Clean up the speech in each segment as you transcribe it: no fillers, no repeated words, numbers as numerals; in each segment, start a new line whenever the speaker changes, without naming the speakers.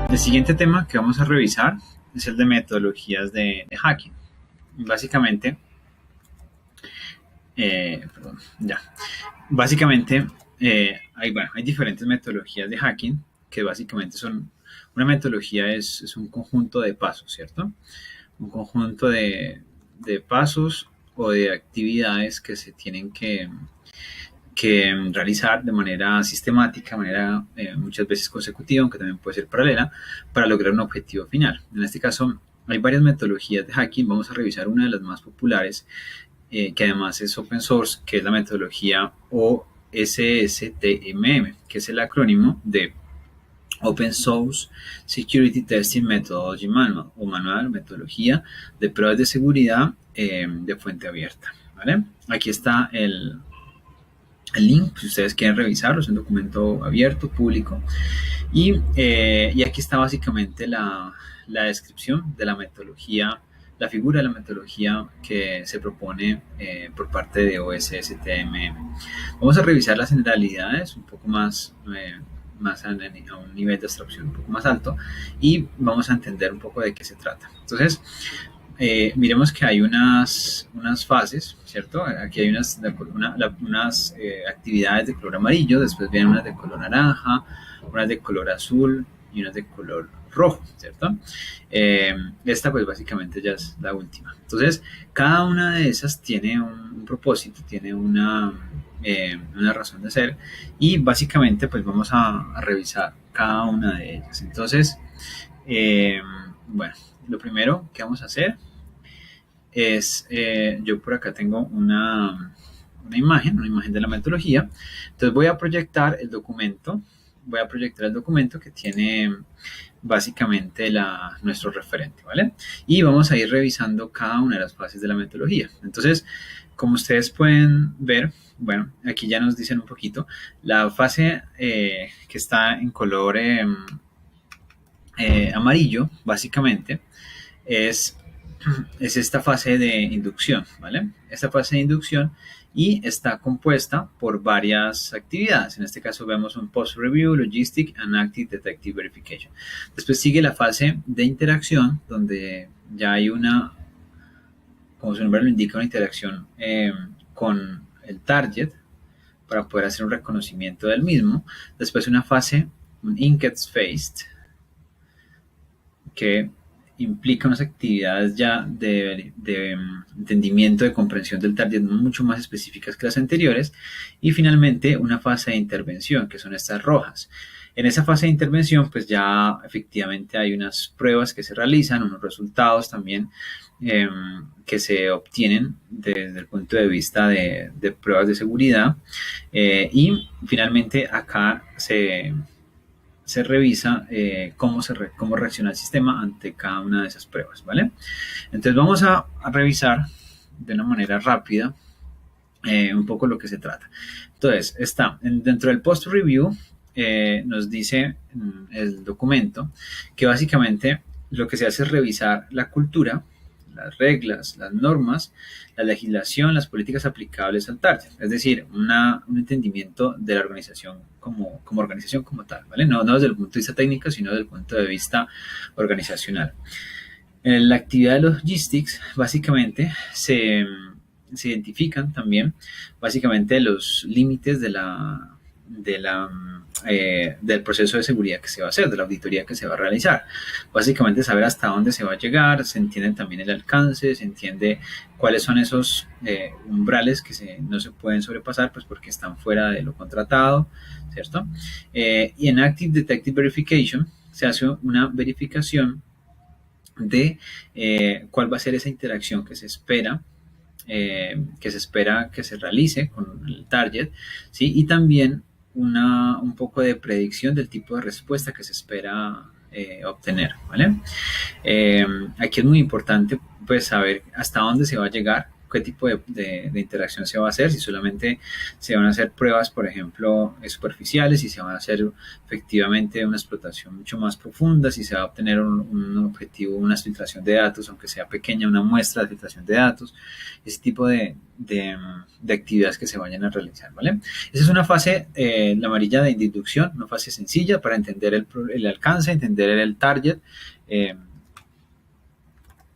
El siguiente tema que vamos a revisar es el de metodologías de hacking. Básicamente, perdón, ya. Básicamente, hay diferentes metodologías de hacking que básicamente son, una metodología es un conjunto de pasos, ¿cierto? Un conjunto de pasos o de actividades que se tienen que realizar de manera sistemática, de manera muchas veces consecutiva, aunque también puede ser paralela, para lograr un objetivo final. En este caso, hay varias metodologías de hacking. Vamos a revisar una de las más populares, que además es open source, que es la metodología OSSTMM, que es el acrónimo de Open Source Security Testing Methodology Manual, o manual, metodología de pruebas de seguridad de fuente abierta. ¿Vale? Aquí está el link, si ustedes quieren revisarlo, es un documento abierto, público. Y aquí está básicamente la descripción de la metodología, la figura de la metodología que se propone por parte de OSSTMM. Vamos a revisar las generalidades un poco más, a un nivel de abstracción un poco más alto, y vamos a entender un poco de qué se trata. Entonces, miremos que hay unas fases, ¿cierto? Aquí hay unas actividades de color amarillo, después vienen unas de color naranja, unas de color azul y unas de color rojo, ¿cierto? Esta pues básicamente ya es la última. Entonces, cada una de esas tiene un propósito, tiene una razón de ser, y básicamente pues vamos a revisar cada una de ellas. Entonces, bueno, lo primero que vamos a hacer es, yo por acá tengo una imagen de la metodología. Entonces voy a proyectar el documento, que tiene básicamente nuestro referente, ¿vale? Y vamos a ir revisando cada una de las fases de la metodología. Entonces, como ustedes pueden ver, bueno, aquí ya nos dicen un poquito, la fase que está en color amarillo, básicamente, es esta fase de inducción, ¿vale? Esta fase de inducción, y está compuesta por varias actividades. En este caso vemos un post-review, logistic and active detective verification. Después sigue la fase de interacción, donde ya hay como su nombre lo indica, una interacción con el target para poder hacer un reconocimiento del mismo. Después una fase, un inkets phase, que implica unas actividades ya de entendimiento, de comprensión del target mucho más específicas que las anteriores. Y finalmente una fase de intervención, que son estas rojas. En esa fase de intervención pues ya efectivamente hay unas pruebas que se realizan, unos resultados también que se obtienen desde el punto de vista de pruebas de seguridad, y finalmente acá se revisa cómo reacciona el sistema ante cada una de esas pruebas, ¿vale? Entonces vamos a revisar de una manera rápida un poco lo que se trata. Entonces, dentro del post-review, nos dice el documento que básicamente lo que se hace es revisar la cultura, las reglas, las normas, la legislación, las políticas aplicables al target, es decir, un entendimiento de la organización como organización como tal, ¿vale? No desde el punto de vista técnico, sino desde el punto de vista organizacional. En la actividad de logistics, básicamente, se identifican también, básicamente, los límites del proceso de seguridad que se va a hacer, de la auditoría que se va a realizar. Básicamente saber hasta dónde se va a llegar, se entiende también el alcance, se entiende cuáles son esos umbrales que no se pueden sobrepasar, pues porque están fuera de lo contratado, ¿cierto? Y en Active Detective Verification se hace una verificación de cuál va a ser esa interacción que se espera que se realice con el target, ¿sí? Y también un poco de predicción del tipo de respuesta que se espera obtener, ¿vale? Aquí es muy importante pues saber hasta dónde se va a llegar qué tipo de interacción se va a hacer, si solamente se van a hacer pruebas, por ejemplo, superficiales, si se va a hacer efectivamente una explotación mucho más profunda, si se va a obtener un objetivo, una filtración de datos, aunque sea pequeña, una muestra de filtración de datos, ese tipo de actividades que se vayan a realizar, ¿vale? Esa es una fase, la amarilla de inducción, una fase sencilla para entender el alcance, entender el target.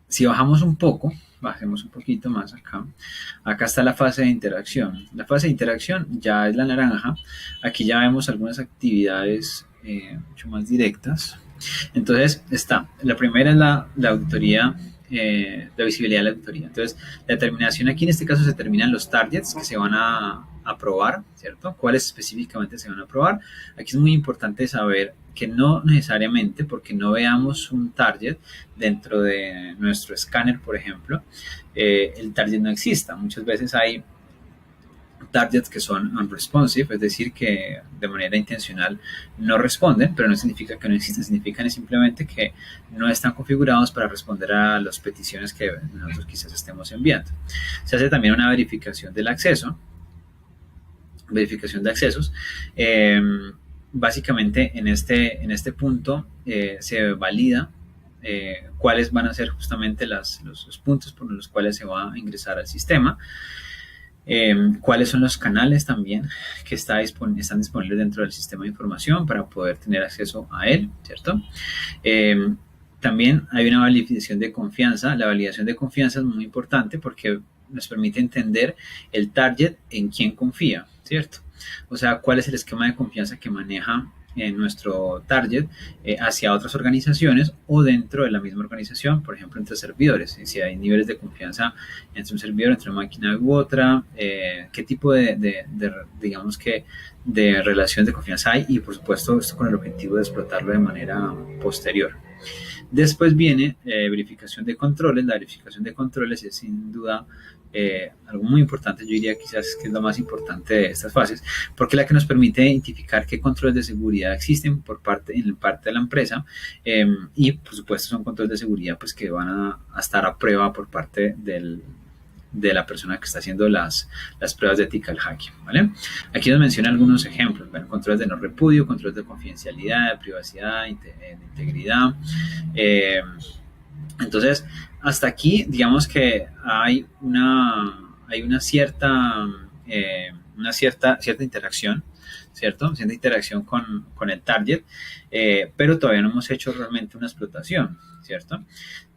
Si bajamos un poco, bajemos un poquito más acá, acá está la fase de interacción. La fase de interacción ya es la naranja. Aquí ya vemos algunas actividades mucho más directas. Entonces está, la primera es la auditoría, la visibilidad de la auditoría. Entonces, la determinación aquí en este caso se determinan los targets que se van a aprobar, ¿cierto? ¿Cuáles específicamente se van a aprobar? Aquí es muy importante saber que no necesariamente porque no veamos un target dentro de nuestro escáner, por ejemplo, el target no exista. Muchas veces hay targets que son unresponsive, es decir, que de manera intencional no responden, pero no significa que no existen, significa simplemente que no están configurados para responder a las peticiones que nosotros quizás estemos enviando. Se hace también una verificación del acceso, verificación de accesos. Básicamente en este punto se valida cuáles van a ser justamente los puntos por los cuales se va a ingresar al sistema. Cuáles son los canales también que están disponibles dentro del sistema de información para poder tener acceso a él, ¿cierto? También hay una validación de confianza. La validación de confianza es muy importante porque nos permite entender el target en quién confía, ¿cierto? O sea, cuál es el esquema de confianza que maneja nuestro target hacia otras organizaciones o dentro de la misma organización, por ejemplo, entre servidores. Si hay niveles de confianza entre un servidor, entre una máquina u otra, qué tipo digamos que, de relación de confianza hay y, por supuesto, esto con el objetivo de explotarlo de manera posterior. Después viene verificación de controles. La verificación de controles es sin duda algo muy importante, yo diría quizás que es lo más importante de estas fases, porque es la que nos permite identificar qué controles de seguridad existen en parte de la empresa y por supuesto son controles de seguridad pues, que van a estar a prueba por parte de la persona que está haciendo las pruebas de ethical hacking, ¿vale? Aquí nos menciona algunos ejemplos, bueno, controles de no repudio, controles de confidencialidad, de privacidad, de integridad. Entonces, hasta aquí, digamos que hay una cierta interacción, ¿cierto? Cierta interacción con el target, pero todavía no hemos hecho realmente una explotación, ¿cierto?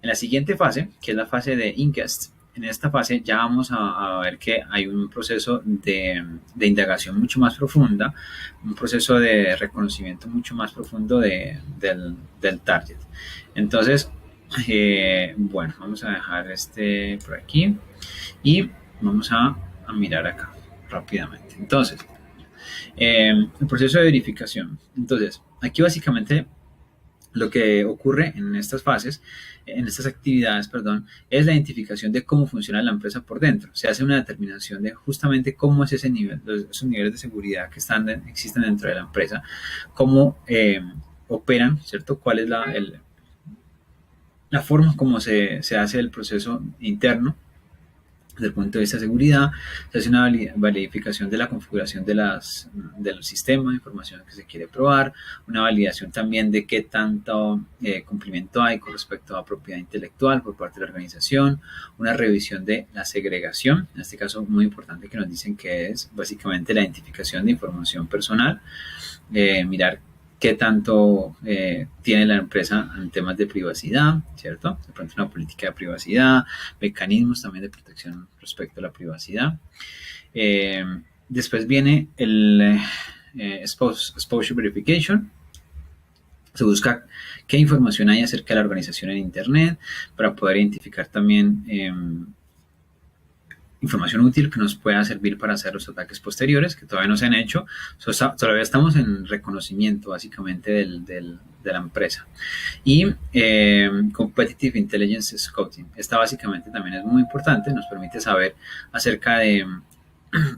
En la siguiente fase, que es la fase de ingest, en esta fase ya vamos a ver que hay un proceso de indagación mucho más profunda, un proceso de reconocimiento mucho más profundo del target. Entonces, bueno, vamos a dejar por aquí y vamos a mirar acá rápidamente. Entonces, el proceso de verificación. Entonces, aquí básicamente lo que ocurre en estas fases, en estas actividades, perdón, es la identificación de cómo funciona la empresa por dentro. Se hace una determinación de justamente cómo es ese nivel, esos niveles de seguridad que existen dentro de la empresa, cómo operan, ¿cierto? ¿Cuál es la forma como se hace el proceso interno desde el punto de vista de seguridad? Se hace una validación de la configuración del sistema de información que se quiere probar, una validación también de qué tanto cumplimiento hay con respecto a propiedad intelectual por parte de la organización, una revisión de la segregación, en este caso muy importante que nos dicen que es básicamente la identificación de información personal, mirar qué tanto tiene la empresa en temas de privacidad, ¿cierto? De pronto una política de privacidad, mecanismos también de protección respecto a la privacidad. Después viene el exposure verification. Se busca qué información hay acerca de la organización en Internet para poder identificar también información útil que nos pueda servir para hacer los ataques posteriores, que todavía no se han hecho. Todavía estamos en reconocimiento básicamente de la empresa. Y Competitive Intelligence Scouting. Esta básicamente también es muy importante, nos permite saber acerca de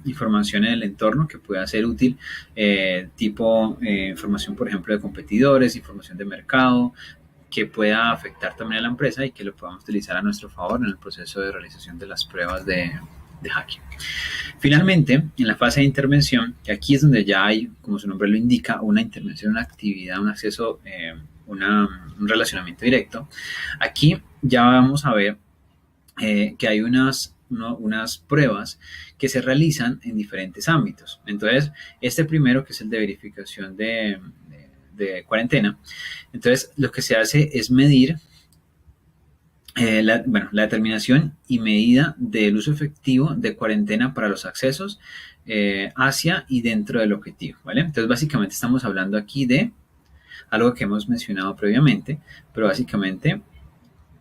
información en el entorno que pueda ser útil, tipo información por ejemplo de competidores, información de mercado, que pueda afectar también a la empresa y que lo podamos utilizar a nuestro favor en el proceso de realización de las pruebas de hacking. Finalmente, en la fase de intervención, que aquí es donde ya hay, como su nombre lo indica, una intervención, una actividad, un acceso, un relacionamiento directo, aquí ya vamos a ver que hay unas pruebas que se realizan en diferentes ámbitos. Entonces, este primero, que es el de verificación de cuarentena, entonces lo que se hace es medir la determinación y medida del uso efectivo de cuarentena para los accesos hacia y dentro del objetivo, ¿vale? Entonces, básicamente estamos hablando aquí de algo que hemos mencionado previamente, pero básicamente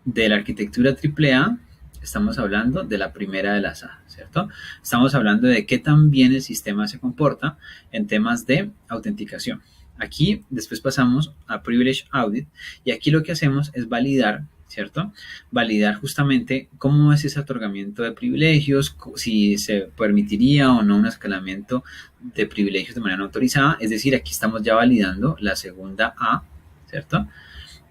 de la arquitectura AAA estamos hablando de la primera de las A, ¿cierto? Estamos hablando de qué tan bien el sistema se comporta en temas de autenticación. Aquí después pasamos a Privilege Audit y aquí lo que hacemos es validar, ¿cierto? Validar justamente cómo es ese otorgamiento de privilegios, si se permitiría o no un escalamiento de privilegios de manera no autorizada. Es decir, aquí estamos ya validando la segunda A, ¿cierto?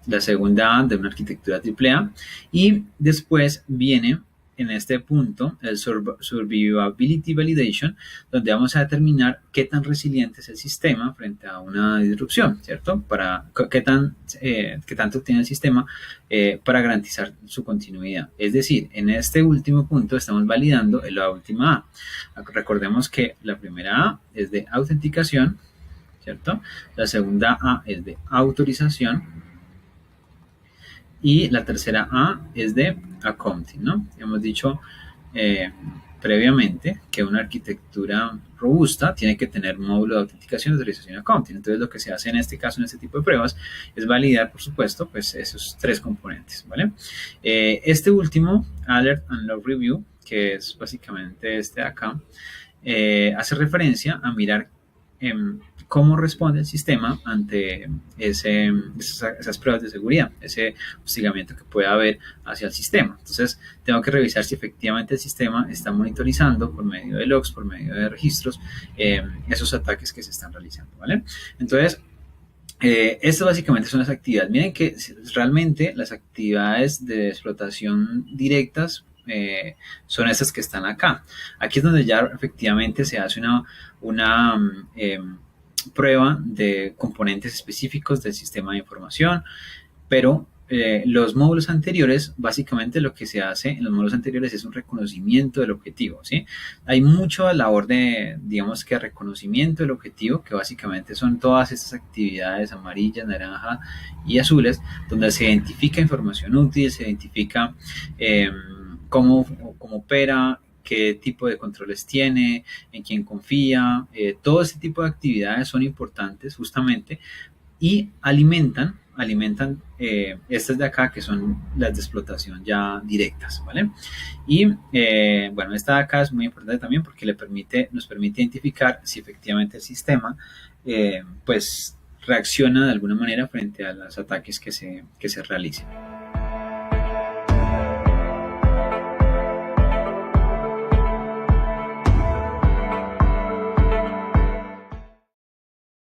La segunda A de una arquitectura AAA. Y después viene en este punto el Survivability Validation, donde vamos a determinar qué tan resiliente es el sistema frente a una disrupción, ¿cierto? Para qué tanto tiene el sistema para garantizar su continuidad. Es decir, en este último punto estamos validando la última A. Recordemos que la primera A es de autenticación, ¿cierto? La segunda A es de autorización. Y la tercera A es de accounting, ¿no? Hemos dicho previamente que una arquitectura robusta tiene que tener módulo de autenticación, autorización y accounting. Entonces, lo que se hace en este caso, en este tipo de pruebas, es validar, por supuesto, pues esos tres componentes, ¿vale? Este último, Alert and Log Review, que es básicamente este de acá, hace referencia a mirar cómo responde el sistema ante esas pruebas de seguridad, ese hostigamiento que puede haber hacia el sistema. Entonces, tengo que revisar si efectivamente el sistema está monitorizando por medio de logs, por medio de registros, esos ataques que se están realizando, ¿vale? Entonces, estas básicamente son las actividades. Miren que realmente las actividades de explotación directas son estas que están acá. Aquí es donde ya efectivamente se hace una prueba de componentes específicos del sistema de información, pero los módulos anteriores, básicamente lo que se hace en los módulos anteriores es un reconocimiento del objetivo, ¿sí? Hay mucha labor de, digamos que reconocimiento del objetivo, que básicamente son todas estas actividades amarillas, naranja y azules, donde se identifica información útil, se identifica cómo opera, qué tipo de controles tiene, en quién confía. Todo este tipo de actividades son importantes justamente y alimentan estas de acá, que son las de explotación ya directas, ¿vale? Y bueno, esta de acá es muy importante también porque nos permite identificar si efectivamente el sistema pues reacciona de alguna manera frente a los ataques que se realicen.